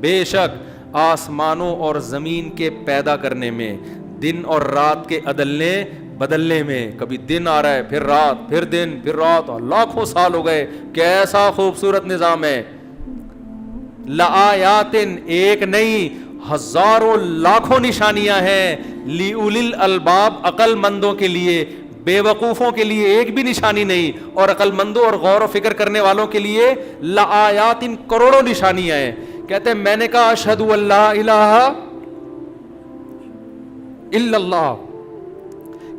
بے شک آسمانوں اور زمین کے پیدا کرنے میں, دن اور رات کے عدلنے بدلنے میں, کبھی دن آ رہا ہے پھر رات, پھر دن پھر رات, لاکھوں سال ہو گئے, کیسا خوبصورت نظام ہے. لآیات, ایک نہیں ہزاروں لاکھوں نشانیاں ہیں, لِأُولِي الْأَلْبَابِ, عقل مندوں کے لیے, بے وقوفوں کے لیے ایک بھی نشانی نہیں, اور عقل مندوں اور غور و فکر کرنے والوں کے لیے لآیات, کروڑوں نشانیاں ہیں. کہتے ہیں میں نے کہا اشہد ان لا الہ الا اللہ,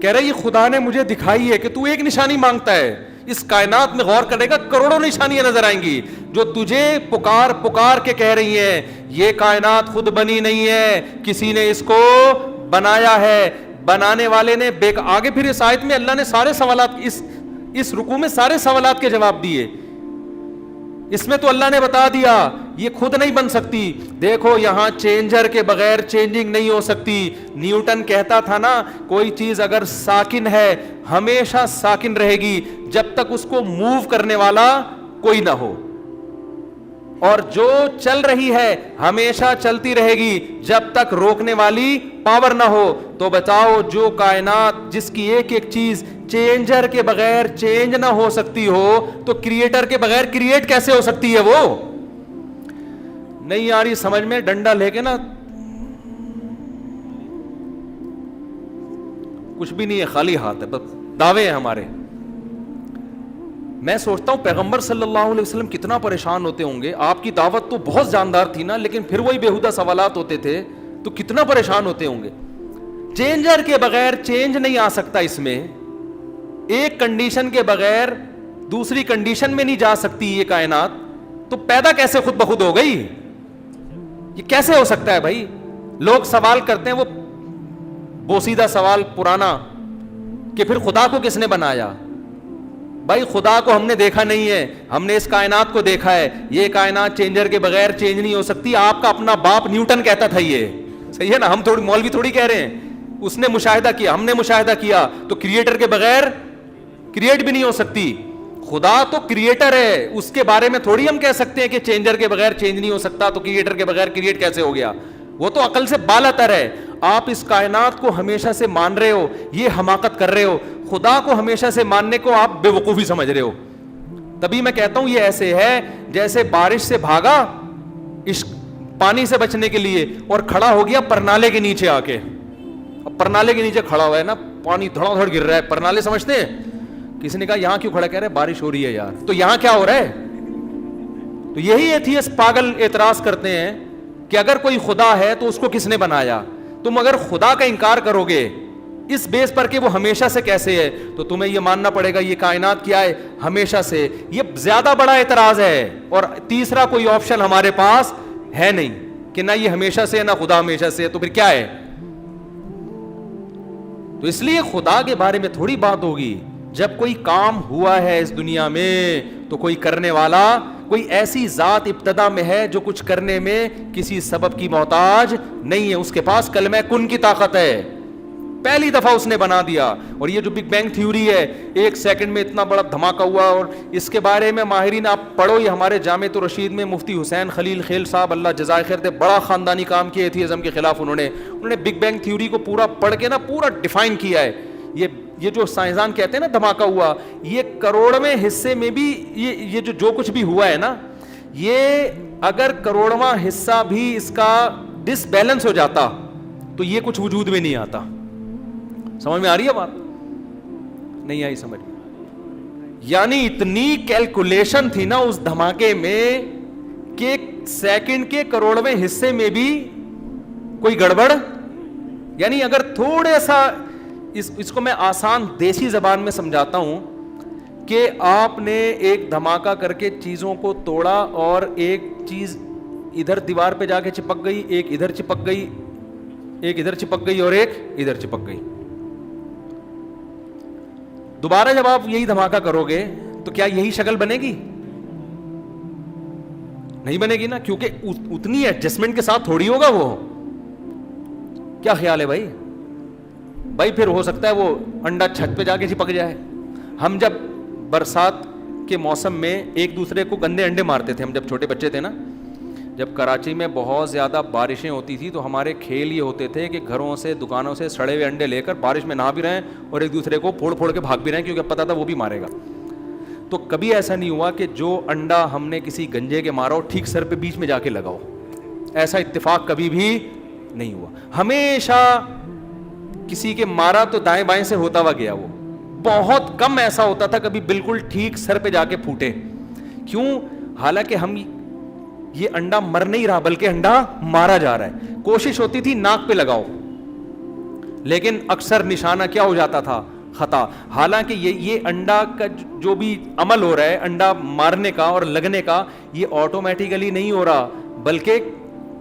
کہہ رہے یہ خدا نے مجھے دکھائی ہے کہ تو ایک نشانی مانگتا ہے, اس کائنات میں غور کرے گا کروڑوں نشانیاں نظر آئیں گی جو تجھے پکار پکار کے کہہ رہی ہیں یہ کائنات خود بنی نہیں ہے, کسی نے اس کو بنایا ہے. بنانے والے نے آگے پھر اس آیت میں اللہ نے سارے سوالات, اس رکوع میں سارے سوالات کے جواب دیے. اس میں تو اللہ نے بتا دیا یہ خود نہیں بن سکتی. دیکھو یہاں چینجر کے بغیر چینجنگ نہیں ہو سکتی. نیوٹن کہتا تھا نا کوئی چیز اگر ساکن ہے ہمیشہ ساکن رہے گی جب تک اس کو موو کرنے والا کوئی نہ ہو, اور جو چل رہی ہے ہمیشہ چلتی رہے گی جب تک روکنے والی پاور نہ ہو. تو بتاؤ جو کائنات جس کی ایک ایک چیز چینجر کے بغیر چینج نہ ہو سکتی ہو تو کریٹر کے بغیر کریٹ کیسے ہو سکتی ہے؟ وہ نہیں آ رہی سمجھ میں؟ ڈنڈا لے کے نا کچھ بھی نہیں ہے, خالی ہاتھ ہے, بس دعوے ہیں ہمارے. میں سوچتا ہوں پیغمبر صلی اللہ علیہ وسلم کتنا پریشان ہوتے ہوں گے. آپ کی دعوت تو بہت جاندار تھی نا, لیکن پھر وہی بیہودہ سوالات ہوتے تھے تو کتنا پریشان ہوتے ہوں گے. چینجر کے بغیر چینج نہیں آ سکتا, اس میں ایک کنڈیشن کے بغیر دوسری کنڈیشن میں نہیں جا سکتی یہ کائنات, تو پیدا کیسے خود بخود ہو گئی؟ یہ کیسے ہو سکتا ہے بھائی؟ لوگ سوال کرتے ہیں وہ بوسیدہ سوال پرانا کہ پھر خدا کو کس نے بنایا؟ بھائی خدا کو ہم نے دیکھا نہیں ہے, ہم نے اس کائنات کو دیکھا ہے. یہ کائنات چینجر کے بغیر چینج نہیں ہو سکتی. آپ کا اپنا باپ نیوٹن کہتا تھا, یہ صحیح ہے نا, ہم تھوڑی مولوی تھوڑی کہہ رہے ہیں. اس نے مشاہدہ کیا, ہم نے مشاہدہ کیا, تو کریٹر کے بغیر کریٹ بھی نہیں ہو سکتی. خدا تو کریٹر ہے, اس کے بارے میں تھوڑی ہم کہہ سکتے ہیں کہ چینجر کے بغیر چینج نہیں ہو سکتا, تو کریٹر کے بغیر کریٹ کیسے ہو گیا؟ وہ تو عقل سے بالاتر ہے. آپ اس کائنات کو ہمیشہ سے مان رہے ہو, یہ حماقت کر رہے ہو. خدا کو ہمیشہ سے ماننے کو آپ بے وقوفی سمجھ رہے ہو. تبھی میں کہتا ہوں یہ ایسے ہے جیسے بارش سے بھاگا پانی سے بچنے کے لیے اور کھڑا ہو گیا پرنالے کے نیچے آ کے. اب پرنالے کے نیچے کھڑا ہوا ہے نا, پانی دھڑا دھڑ گر رہا ہے. پرنالے سمجھتے ہیں؟ کسی نے کہا یہاں کیوں کھڑا؟ کہہ رہے بارش ہو رہی ہے یار. تو یہاں کیا ہو رہا ہے؟ تو یہی ایتھیسٹ پاگل اعتراض کرتے ہیں کہ اگر کوئی خدا ہے تو اس کو کس نے بنایا؟ تم اگر خدا کا انکار کرو گے اس بیس پر کہ وہ ہمیشہ سے کیسے ہے, تو تمہیں یہ ماننا پڑے گا یہ کائنات کیا ہے؟ ہمیشہ سے. یہ زیادہ بڑا اعتراض ہے, اور تیسرا کوئی آپشن ہمارے پاس ہے نہیں کہ نہ یہ ہمیشہ سے ہے نہ خدا ہمیشہ سے ہے. تو پھر کیا ہے؟ تو اس لیے خدا کے بارے میں تھوڑی بات ہوگی. جب کوئی کام ہوا ہے اس دنیا میں تو کوئی کرنے والا, کوئی ایسی ذات ابتدا میں ہے جو کچھ کرنے میں کسی سبب کی محتاج نہیں ہے. اس کے پاس کلمہ کن کی طاقت ہے, پہلی دفعہ اس نے بنا دیا. اور یہ جو بگ بینگ تھیوری ہے, 1 سیکنڈ میں اتنا بڑا دھماکہ ہوا, اور اس کے بارے میں ماہرین آپ پڑھو. یہ ہمارے جامعۃ الرشید میں مفتی حسین خلیل خیل صاحب, اللہ جزائے خیر دے, بڑا خاندانی کام کیا ایتھیزم کے خلاف. انہوں نے بگ بینگ تھیوری کو پورا پڑھ کے نا پورا ڈیفائن کیا ہے. یہ جو سائنسدان کہتے ہیں نا دھماکہ ہوا, یہ کروڑویں حصے میں بھی یہ جو کچھ بھی ہوا ہے نا, یہ اگر کروڑواں حصہ بھی اس کا ڈس بیلنس ہو جاتا تو یہ کچھ وجود میں نہیں آتا. سمجھ میں آ رہی ہے بات؟ نہیں آئی سمجھ میں؟ یعنی اتنی کیلکولیشن تھی نا اس دھماکے میں کہ سیکنڈ کے کروڑویں حصے میں بھی کوئی گڑبڑ. یعنی اگر تھوڑے سا اس کو میں آسان دیسی زبان میں سمجھاتا ہوں کہ آپ نے ایک دھماکہ کر کے چیزوں کو توڑا, اور ایک چیز ادھر دیوار پہ جا کے چپک گئی, ایک ادھر چپک گئی, ایک ادھر چپک گئی اور ایک ادھر چپک گئی. دوبارہ جب آپ یہی دھماکہ کرو گے تو کیا یہی شکل بنے گی؟ نہیں بنے گی نا, کیونکہ اتنی ایڈجسٹمنٹ کے ساتھ تھوڑی ہوگا وہ. کیا خیال ہے بھائی؟ بھائی پھر ہو سکتا ہے وہ انڈا چھت پہ جا کے چپک جائے. ہم جب برسات کے موسم میں ایک دوسرے کو گندے انڈے مارتے تھے, ہم جب چھوٹے بچے تھے نا, جب کراچی میں بہت زیادہ بارشیں ہوتی تھی تو ہمارے کھیل یہ ہوتے تھے کہ گھروں سے دکانوں سے سڑے ہوئے انڈے لے کر بارش میں نہا بھی رہے ہیں اور ایک دوسرے کو پھوڑ پھوڑ کے بھاگ بھی رہے ہیں کیونکہ پتہ تھا وہ بھی مارے گا. تو کبھی ایسا نہیں ہوا کہ جو انڈا ہم نے کسی گنجے کے مارا ہو ٹھیک سر پہ بیچ میں جا کے لگاؤ, ایسا اتفاق کبھی بھی نہیں ہوا. ہمیشہ کسی کے مارا تو دائیں بائیں سے ہوتا ہوا گیا, وہ بہت کم ایسا ہوتا تھا کبھی بالکل ٹھیک سر پہ جا کے پھوٹے. کیوں؟ حالانکہ ہم یہ انڈا مر نہیں رہا بلکہ انڈا مارا جا رہا ہے. کوشش ہوتی تھی ناک پہ لگاؤ, لیکن اکثر نشانہ کیا ہو جاتا تھا؟ خطا. حالانکہ یہ انڈا کا جو بھی عمل ہو رہا ہے انڈا مارنے کا اور لگنے کا, یہ آٹومیٹیکلی نہیں ہو رہا, بلکہ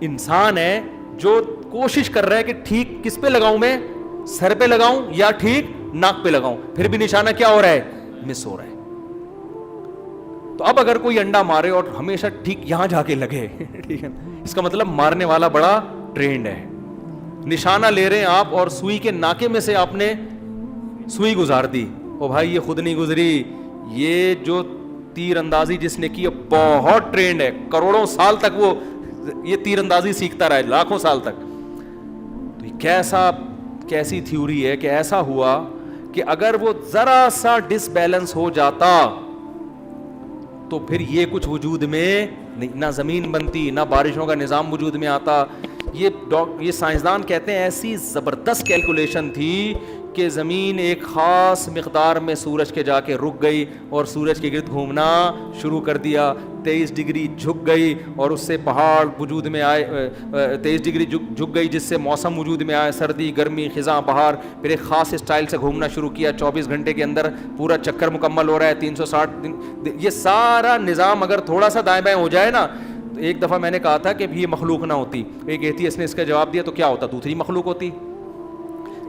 انسان ہے جو کوشش کر رہا ہے کہ ٹھیک کس پہ لگاؤں, میں سر پہ لگاؤں یا ٹھیک ناک پہ لگاؤں, پھر بھی نشانہ کیا ہو رہا ہے؟ مس ہو رہا ہے. تو اب اگر کوئی انڈا مارے اور ہمیشہ ٹھیک یہاں جا کے لگے, ٹھیک ہے, اس کا مطلب مارنے والا بڑا ٹرینڈ ہے. نشانہ لے رہے ہیں آپ اور سوئی کے ناکے میں سے آپ نے سوئی گزار دی, او بھائی یہ خود نہیں گزری, یہ جو تیر اندازی جس نے کی بہت ٹرینڈ ہے, کروڑوں سال تک وہ یہ تیر اندازی سیکھتا رہا ہے, لاکھوں سال تک. تو یہ کیسی تھیوری ہے کہ ایسا ہوا کہ اگر وہ ذرا سا ڈس بیلنس ہو جاتا تو پھر یہ کچھ وجود میں نہیں, نہ زمین بنتی نہ بارشوں کا نظام وجود میں آتا. یہ سائنسدان کہتے ہیں ایسی زبردست کیلکولیشن تھی کہ زمین ایک خاص مقدار میں سورج کے جا کے رک گئی اور سورج کے گرد گھومنا شروع کر دیا. 23 ڈگری جھک گئی اور اس سے پہاڑ وجود میں آئے, 23 ڈگری جھک گئی جس سے موسم وجود میں آئے, سردی گرمی خزاں بہار, پھر ایک خاص اسٹائل سے گھومنا شروع کیا. 24 گھنٹے کے اندر پورا چکر مکمل ہو رہا ہے, 360 دن. یہ سارا نظام اگر تھوڑا سا دائیں بائیں ہو جائے نا, تو ایک دفعہ میں نے کہا تھا کہ یہ مخلوق نہ ہوتی, ایک ایتھیسٹ نے اس کا جواب دیا تو کیا ہوتا, دوسری مخلوق ہوتی.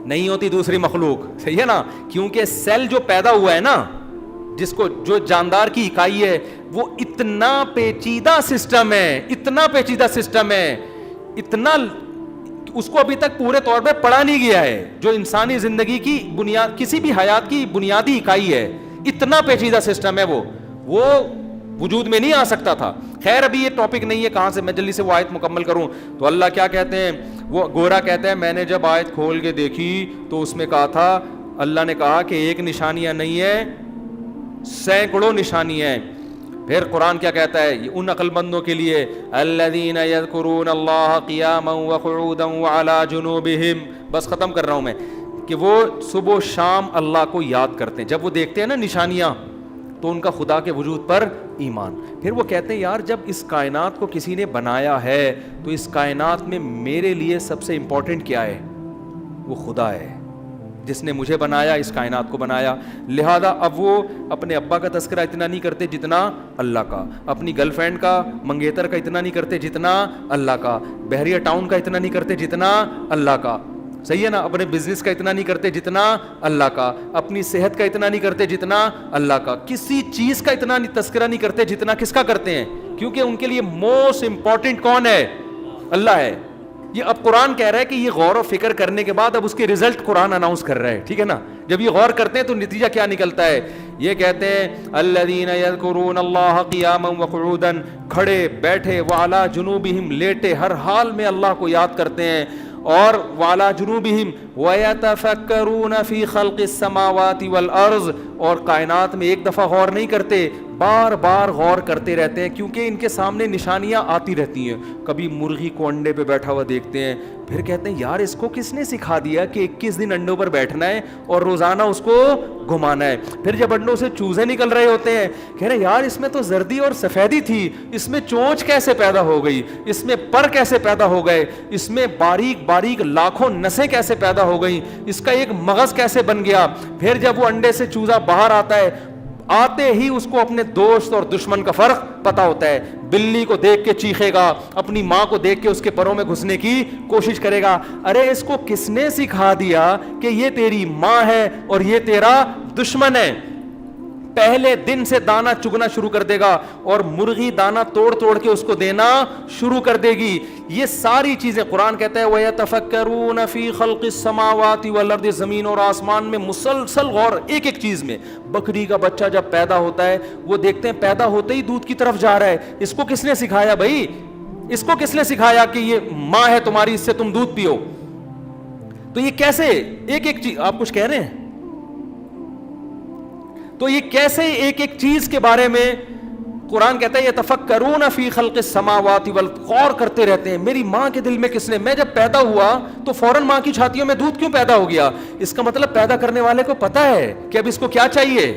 نہیں ہوتی دوسری مخلوق, صحیح ہے نا, کیونکہ سیل جو پیدا ہوا ہے نا, جس کو جو جاندار کی اکائی ہے, وہ اتنا پیچیدہ سسٹم ہے, اتنا پیچیدہ سسٹم ہے, اتنا اس کو ابھی تک پورے طور پہ پڑھا نہیں گیا ہے. جو انسانی زندگی کی بنیاد, کسی بھی حیات کی بنیادی اکائی ہے, اتنا پیچیدہ سسٹم ہے, وہ وجود میں نہیں آ سکتا تھا. خیر ابھی یہ ٹاپک نہیں ہے کہاں سے, میں جلدی سے وہ آیت مکمل کروں. تو اللہ کیا کہتے ہیں, وہ گورا کہتا ہے میں نے جب آیت کھول کے دیکھی تو اس میں کہا تھا, اللہ نے کہا کہ ایک نشانیاں نہیں ہے, سینکڑوں نشانی ہیں. پھر قرآن کیا کہتا ہے ان عقل مندوں کے لیے, الذین یذکرون اللہ قیاما وقعودا وعلی جنوبہم. بس ختم کر رہا ہوں میں, کہ وہ صبح و شام اللہ کو یاد کرتے ہیں. جب وہ دیکھتے ہیں نا نشانیاں تو ان کا خدا کے وجود پر ایمان. پھر وہ کہتے ہیں یار جب اس کائنات کو کسی نے بنایا ہے تو اس کائنات میں میرے لیے سب سے امپورٹنٹ کیا ہے, وہ خدا ہے جس نے مجھے بنایا, اس کائنات کو بنایا. لہذا اب وہ اپنے ابا کا تذکرہ اتنا نہیں کرتے جتنا اللہ کا, اپنی گرل فرینڈ کا منگیتر کا اتنا نہیں کرتے جتنا اللہ کا, بحریہ ٹاؤن کا اتنا نہیں کرتے جتنا اللہ کا, صحیح ہے نا, اپنے بزنس کا اتنا نہیں کرتے جتنا اللہ کا, اپنی صحت کا اتنا نہیں کرتے جتنا اللہ کا, کسی چیز کا اتنا تذکرہ نہیں کرتے جتنا کس کا کرتے ہیں, کیونکہ ان کے لیے موسٹ امپورٹنٹ کون ہے, اللہ ہے. یہ اب قرآن کہہ رہا ہے کہ یہ غور و فکر کرنے کے بعد اب اس کے رزلٹ قرآن اناؤنس کر رہا ہے, ٹھیک ہے نا. جب یہ غور کرتے ہیں تو نتیجہ کیا نکلتا ہے, یہ کہتے ہیں الذین یذکرون اللہ قیاما وقعودا, کھڑے بیٹھے, وعلی جنوبہم, لیٹے, ہر حال میں اللہ کو یاد کرتے ہیں, اور وعلی جنوبہم ویتفکرون فی خلق السماوات والارض, اور کائنات میں ایک دفعہ غور نہیں کرتے, بار بار غور کرتے رہتے ہیں, کیونکہ ان کے سامنے نشانیاں آتی رہتی ہیں. کبھی مرغی کو انڈے پہ بیٹھا ہوا دیکھتے ہیں, پھر کہتے ہیں یار اس کو کس نے سکھا دیا کہ 21 دن انڈوں پر بیٹھنا ہے اور روزانہ اس کو گھمانا ہے. پھر جب انڈوں سے چوزے نکل رہے ہوتے ہیں, کہہ رہے یار اس میں تو زردی اور سفیدی تھی, اس میں چونچ کیسے پیدا ہو گئی, اس میں پر کیسے پیدا ہو گئے, اس میں باریک باریک لاکھوں نسیں کیسے پیدا ہو گئیں, اس کا ایک مغز کیسے بن گیا. پھر جب وہ انڈے سے چوزا باہر آتا ہے, آتے ہی اس کو اپنے دوست اور دشمن کا فرق پتا ہوتا ہے. بلی کو دیکھ کے چیخے گا, اپنی ماں کو دیکھ کے اس کے پروں میں گھسنے کی کوشش کرے گا. ارے اس کو کس نے سکھا دیا کہ یہ تیری ماں ہے اور یہ تیرا دشمن ہے. پہلے دن سے دانہ چگنا شروع کر دے گا اور مرغی دانہ توڑ توڑ کے اس کو دینا شروع کر دے گی. یہ ساری چیزیں قرآن کہتا ہے وَيَتَفَكَّرُونَ فِي خَلْقِ السَّمَاوَاتِ وَالْأَرْضِ, زمین اور آسمان میں مسلسل غور, ایک ایک چیز میں. بکری کا بچہ جب پیدا ہوتا ہے وہ دیکھتے ہیں پیدا ہوتے ہی دودھ کی طرف جا رہا ہے, اس کو کس نے سکھایا بھائی, اس کو کس نے سکھایا کہ یہ ماں ہے تمہاری, اس سے تم دودھ پیو؟ تو یہ کیسے ایک ایک چیز, آپ کچھ کہہ رہے ہیں, تو یہ کیسے ایک ایک چیز کے بارے میں قرآن کہتا ہے یتفکرون فی خلق السماوات والارض, غور کرتے رہتے ہیں میری ماں کے دل میں کس نے, میں جب پیدا ہوا تو فوراً ماں کی چھاتیوں میں دودھ کیوں پیدا ہو گیا؟ اس کا مطلب پیدا کرنے والے کو پتا ہے کہ اب اس کو کیا چاہیے.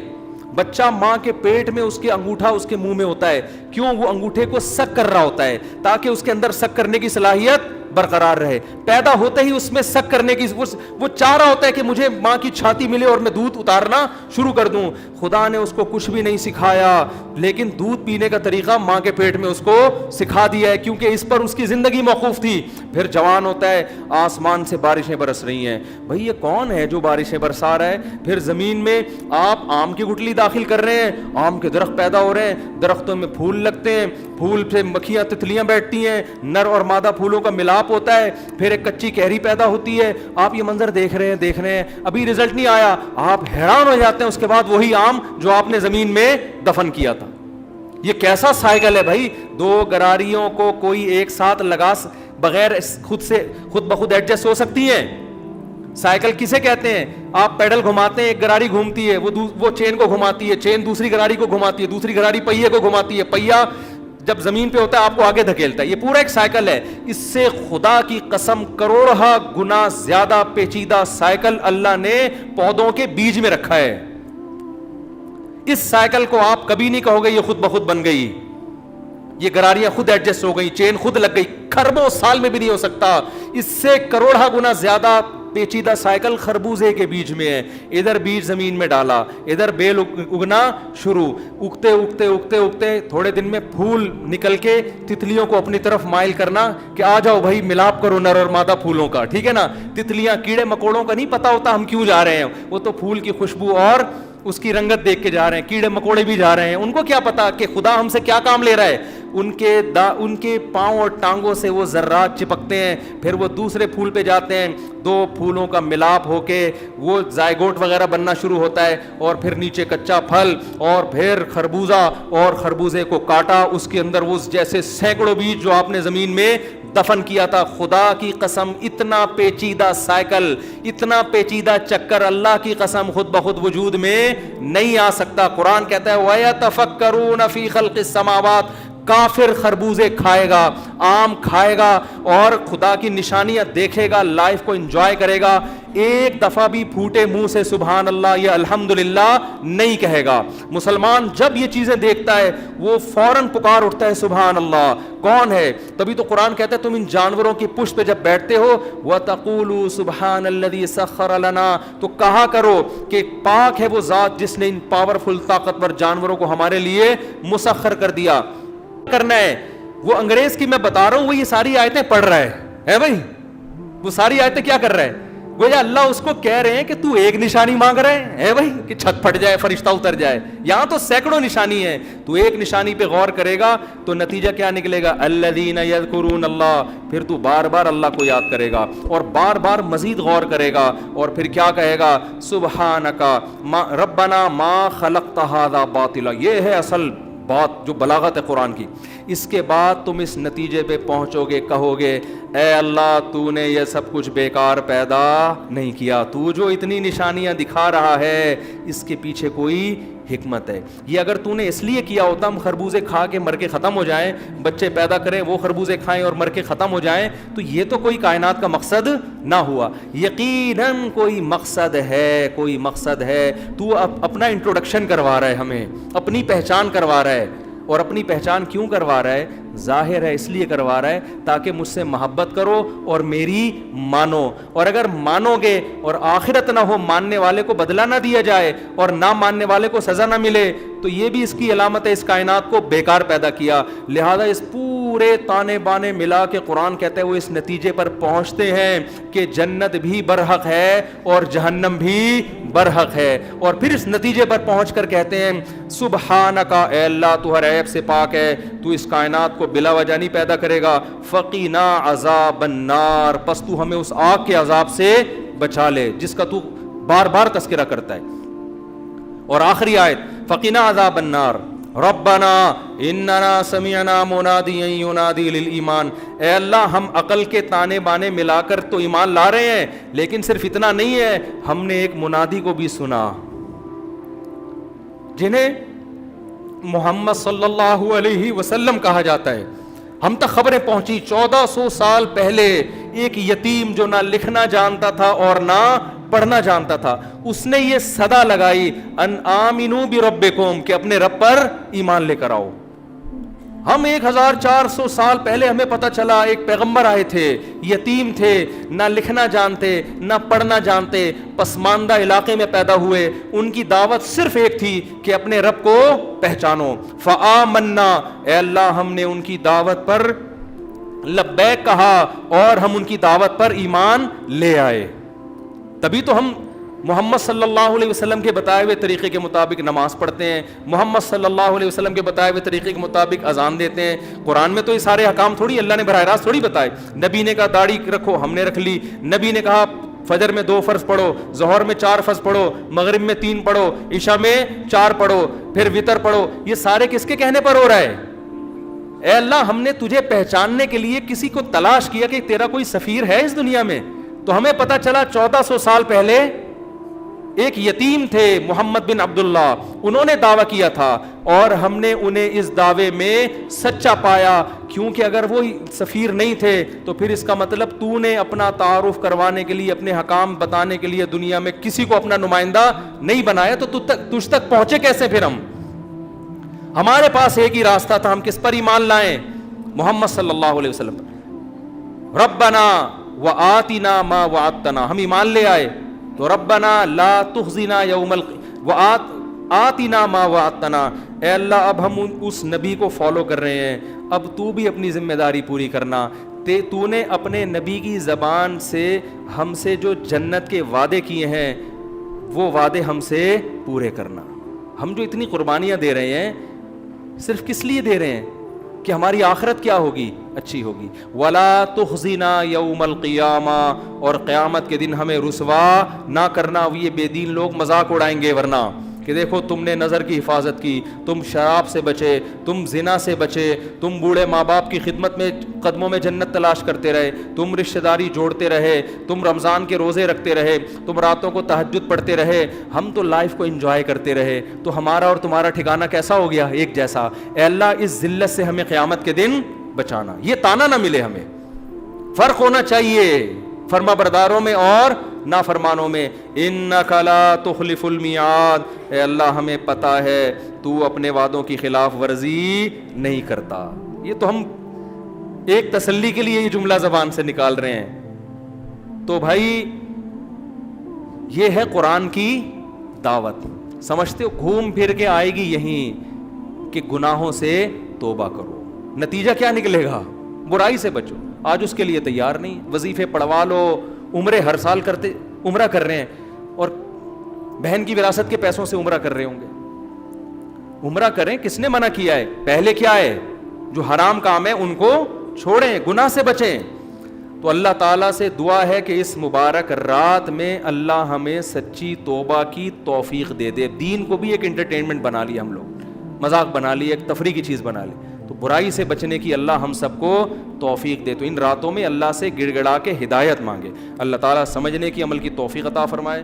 بچہ ماں کے پیٹ میں اس کے انگوٹھا اس کے منہ میں ہوتا ہے, کیوں؟ وہ انگوٹھے کو سک کر رہا ہوتا ہے تاکہ اس کے اندر سک کرنے کی صلاحیت برقرار رہے. پیدا ہوتے ہی اس میں سک کرنے کی وہ چاہ رہا ہوتا ہے کہ مجھے ماں کی چھاتی ملے اور میں دودھ اتارنا شروع کر دوں. خدا نے اس کو کچھ بھی نہیں سکھایا, لیکن دودھ پینے کا طریقہ ماں کے پیٹ میں اس کو سکھا دیا ہے, کیونکہ اس پر اس کی زندگی موقوف تھی. پھر جوان ہوتا ہے, آسمان سے بارشیں برس رہی ہیں, بھئی یہ کون ہے جو بارشیں برسا رہا ہے؟ پھر زمین میں آپ آم کی گٹلی داخل کر رہے ہیں, آم کے درخت پیدا ہو رہے ہیں, درختوں میں پھول لگتے ہیں, پھول سے مکھیاں تتلیاں بیٹھتی ہیں, نر اور مادہ پھولوں کا ملاپ ہوتا ہے, پھر ایک کچی کیری پیدا ہوتی ہے. آپ یہ منظر دیکھ رہے ہیں, ابھی رزلٹ نہیں آیا, آپ حیران ہو جاتے ہیں. اس کے بعد وہی آم جو آپ نے زمین میں دفن کیا تھا. یہ کیسا سائیکل ہے بھائی؟ دو گراریوں کو کوئی ایک ساتھ لگا بغیر خود بخود ایڈجسٹ ہو سکتی ہیں؟ سائیکل کسے کہتے ہیں؟ آپ پیڈل گھماتے ہیں, ایک گراری گھومتی ہے, وہ چین کو گھماتی ہے, چین دوسری گراری کو گھماتی ہے, دوسری گراری پہیے کو گھماتی ہے, پہیا جب زمین پہ ہوتا ہے آپ کو آگے دھکیلتا ہے. یہ پورا ایک سائیکل ہے. اس سے خدا کی قسم کروڑہ گنا زیادہ پیچیدہ سائیکل اللہ نے پودوں کے بیج میں رکھا ہے. اس سائیکل کو آپ کبھی نہیں کہو گے یہ خود بخود بن گئی, یہ گراریاں خود ایڈجسٹ ہو گئی, چین خود لگ گئی. خربوں سال میں بھی نہیں ہو سکتا. اس سے کروڑہ گنا زیادہ پیچیدہ سائیکل خربوزے کے بیج میں ہے. ادھر بیج زمین میں ڈالا, ادھر بیل اگنا شروع, اگتے اگتے اگتے اگتے تھوڑے دن میں پھول نکل کے تتلیوں کو اپنی طرف مائل کرنا کہ آ جاؤ بھائی ملاپ کرو نر اور مادہ پھولوں کا, ٹھیک ہے نا. تتلیاں کیڑے مکوڑوں کا نہیں پتا ہوتا ہم کیوں جا رہے ہیں, وہ تو پھول کی خوشبو اور اس کی رنگت دیکھ کے جا رہے ہیں. کیڑے مکوڑے بھی جا رہے ہیں, ان کو کیا پتا کہ خدا ہم سے کیا کام لے رہا ہے. ان کے پاؤں اور ٹانگوں سے وہ ذرات چپکتے ہیں, پھر وہ دوسرے پھول پہ جاتے ہیں, دو پھولوں کا ملاپ ہو کے وہ زائگوٹ وغیرہ بننا شروع ہوتا ہے, اور پھر نیچے کچا پھل, اور پھر خربوزہ, اور خربوزے کو کاٹا, اس کے اندر وہ جیسے سینکڑوں بیج جو آپ نے زمین میں دفن کیا تھا. خدا کی قسم اتنا پیچیدہ سائیکل, اتنا پیچیدہ چکر اللہ کی قسم خود بخود وجود میں نہیں آ سکتا. قرآن کہتا ہے وَيَتَفَكَّرُونَ فِي خَلْقِ السَّمَاوَاتِ, کافر خربوزے کھائے گا, آم کھائے گا, اور خدا کی نشانیاں دیکھے گا, لائف کو انجوائے کرے گا, ایک دفعہ بھی پھوٹے منہ سے سبحان اللہ یا الحمدللہ نہیں کہے گا. مسلمان جب یہ چیزیں دیکھتا ہے وہ فوراً پکار اٹھتا ہے سبحان اللہ, کون ہے؟ تبھی تو قرآن کہتا ہے تم ان جانوروں کی پشت پہ جب بیٹھتے ہو وَتَقُولُوا سُبْحَانَ الَّذِي سَخَّرَ لَنَا, تو کہا کرو کہ پاک ہے وہ ذات جس نے ان پاورفل طاقتور جانوروں کو ہمارے لیے مسخر کر دیا. کرنا ہے وہ انگریز کی میں بتا رہا ہوں, وہ یہ ساری آیتیں پڑھ رہا ہے بھائی, وہ ساری آیتیں کیا کر رہا ہے؟ گویا اللہ اس کو کہہ رہے ہیں کہ تو ایک نشانی مانگ رہے ہے بھائی کہ چھت پھٹ جائے, فرشتہ اتر جائے. یہاں تو سینکڑوں نشانی ہے, تو ایک نشانی پہ غور کرے گا تو نتیجہ کیا نکلے گا؟ الذین یذکرون اللہ, پھر تو بار بار اللہ کو یاد کرے گا اور بار بار مزید غور کرے گا, اور پھر کیا کہے گا؟ سبحانک ربنا ما خلقت ھذا باطلا. یہ ہے اصل بات جو بلاغت ہے قرآن کی. اس کے بعد تم اس نتیجے پہ پہنچو گے, کہو گے اے اللہ تو نے یہ سب کچھ بیکار پیدا نہیں کیا, تو جو اتنی نشانیاں دکھا رہا ہے اس کے پیچھے کوئی حکمت ہے. یہ اگر تو نے اس لیے کیا ہوتا ہم خربوزے کھا کے مر کے ختم ہو جائیں, بچے پیدا کریں وہ خربوزے کھائیں اور مر کے ختم ہو جائیں, تو یہ تو کوئی کائنات کا مقصد نہ ہوا. یقیناً کوئی مقصد ہے, کوئی مقصد ہے. تو اپنا انٹروڈکشن کروا رہا ہے, ہمیں اپنی پہچان کروا رہا ہے. اور اپنی پہچان کیوں کروا رہا ہے؟ ظاہر ہے اس لیے کروا رہا ہے تاکہ مجھ سے محبت کرو اور میری مانو. اور اگر مانو گے اور آخرت نہ ہو, ماننے والے کو بدلہ نہ دیا جائے اور نہ ماننے والے کو سزا نہ ملے, تو یہ بھی اس کی علامت ہے اس کائنات کو بیکار پیدا کیا. لہذا اس پورے تانے بانے ملا کے قرآن کہتا ہے وہ اس نتیجے پر پہنچتے ہیں کہ جنت بھی برحق ہے اور جہنم بھی برحق ہے. اور پھر اس نتیجے پر پہنچ کر کہتے ہیں سبحانکا, اے اللہ تو ہر عیب سے پاک ہے, تو اس کائنات کو بلا وجہ نہیں پیدا کرے گا. فقینا عذاب النار, پس تو ہمیں اس آگ کے عذاب سے بچا لے جس کا تو بار بار تذکرہ کرتا ہے. اور آخری آیت فقینا عذاب النار, ربنا اننا سمعنا منادیا ینادی للایمان، اے اللہ ہم عقل کے تانے بانے ملا کر تو ایمان لا رہے ہیں، لیکن صرف اتنا نہیں ہے، ہم نے ایک منادی کو بھی سنا جنہیں محمد صلی اللہ علیہ وسلم کہا جاتا ہے۔ ہم تک خبریں پہنچی 1400 سال پہلے ایک یتیم جو نہ لکھنا جانتا تھا اور نہ پڑھنا جانتا تھا، اس نے یہ صدا لگائی ان آمنو بربکم، کہ اپنے رب پر ایمان لے کر آؤ۔ ہم 1400 سال پہلے ہمیں پتہ چلا ایک پیغمبر آئے تھے، یتیم تھے، نہ لکھنا جانتے نہ پڑھنا جانتے، پسماندہ علاقے میں پیدا ہوئے، ان کی دعوت صرف ایک تھی کہ اپنے رب کو پہچانو۔ فآمنا، اے اللہ ہم نے ان کی دعوت پر لبیک کہا اور ہم ان کی دعوت پر ایمان لے آئے۔ تبھی تو ہم محمد صلی اللہ علیہ وسلم کے بتائے ہوئے طریقے کے مطابق نماز پڑھتے ہیں، محمد صلی اللہ علیہ وسلم کے بتائے ہوئے طریقے کے مطابق اذان دیتے ہیں۔ قرآن میں تو یہ سارے احکام تھوڑی اللہ نے براہ راست تھوڑی بتائے، نبی نے کہا داڑھی رکھو، ہم نے رکھ لی، نبی نے کہا فجر میں 2 فرض پڑھو، ظہر میں 4 فرض پڑھو، مغرب میں 3 پڑھو، عشاء میں 4 پڑھو، پھر وتر پڑھو۔ یہ سارے کس کے کہنے پر ہو رہا ہے؟ اے اللہ ہم نے تجھے پہچاننے کے لیے کسی کو تلاش کیا کہ تیرا کوئی سفیر ہے اس دنیا میں، تو ہمیں پتہ چلا 1400 سال پہلے ایک یتیم تھے محمد بن عبداللہ، انہوں نے دعویٰ کیا تھا اور ہم نے انہیں اس دعوے میں سچا پایا، کیونکہ اگر وہ سفیر نہیں تھے تو پھر اس کا مطلب تو نے اپنا تعارف کروانے کے لیے، اپنے حکام بتانے کے لیے دنیا میں کسی کو اپنا نمائندہ نہیں بنایا، تو تجھ تک پہنچے کیسے پھر ہم؟ ہمارے پاس ایک ہی راستہ تھا، ہم کس پر ایمان لائیں؟ محمد صلی اللہ علیہ وسلم پر۔ ربنا وآتنا ما وعدتنا، ہم ایمان لے آئے تو ربنا لا تخزنا یوم آتنا ما وعدتنا، اے اللہ اب ہم اس نبی کو فالو کر رہے ہیں، اب تو بھی اپنی ذمہ داری پوری کرنا، تو نے اپنے نبی کی زبان سے ہم سے جو جنت کے وعدے کیے ہیں وہ وعدے ہم سے پورے کرنا۔ ہم جو اتنی قربانیاں دے رہے ہیں صرف کس لیے دے رہے ہیں؟ کہ ہماری آخرت کیا ہوگی؟ اچھی ہوگی۔ وَلَا تُخْزِنَا يَوْمَ الْقِيَامَةِ، اور قیامت کے دن ہمیں رسوا نہ کرنا، یہ بے دین لوگ مذاق اڑائیں گے ورنہ، کہ دیکھو تم نے نظر کی حفاظت کی، تم شراب سے بچے، تم زنا سے بچے، تم بوڑھے ماں باپ کی خدمت میں قدموں میں جنت تلاش کرتے رہے، تم رشتہ داری جوڑتے رہے، تم رمضان کے روزے رکھتے رہے، تم راتوں کو تہجد پڑھتے رہے، ہم تو لائف کو انجوائے کرتے رہے، تو ہمارا اور تمہارا ٹھکانہ کیسا ہو گیا؟ ایک جیسا۔ اے اللہ اس ذلت سے ہمیں قیامت کے دن بچانا، یہ تانا نہ ملے ہمیں۔ فرق ہونا چاہیے فرما برداروں میں اور نافرمانوں میں۔ انک لا تخلف المیعاد، اے اللہ ہمیں پتہ ہے تو اپنے وعدوں کی خلاف ورزی نہیں کرتا۔ یہ تو ہم ایک تسلی کے لیے یہ جملہ زبان سے نکال رہے ہیں۔ تو بھائی یہ ہے قرآن کی دعوت، سمجھتے ہو؟ گھوم پھر کے آئے گی یہیں کہ گناہوں سے توبہ کرو۔ نتیجہ کیا نکلے گا؟ برائی سے بچو۔ آج اس کے لیے تیار نہیں، وظیفے پڑھوا لو، عمرے ہر سال کرتے، عمرہ کر رہے ہیں اور بہن کی وراثت کے پیسوں سے عمرہ کر رہے ہوں گے۔ عمرہ کریں، کس نے منع کیا ہے؟ پہلے کیا ہے؟ جو حرام کام ہے ان کو چھوڑیں، گناہ سے بچیں۔ تو اللہ تعالیٰ سے دعا ہے کہ اس مبارک رات میں اللہ ہمیں سچی توبہ کی توفیق دے دے۔ دین کو بھی ایک انٹرٹینمنٹ بنا لیا ہم لوگ، مذاق بنا لی، ایک تفریح کی چیز بنا لی، تو برائی سے بچنے کی اللہ ہم سب کو توفیق دے۔ تو ان راتوں میں اللہ سے گڑ گڑا کے ہدایت مانگے، اللہ تعالیٰ سمجھنے کی، عمل کی توفیق عطا فرمائے۔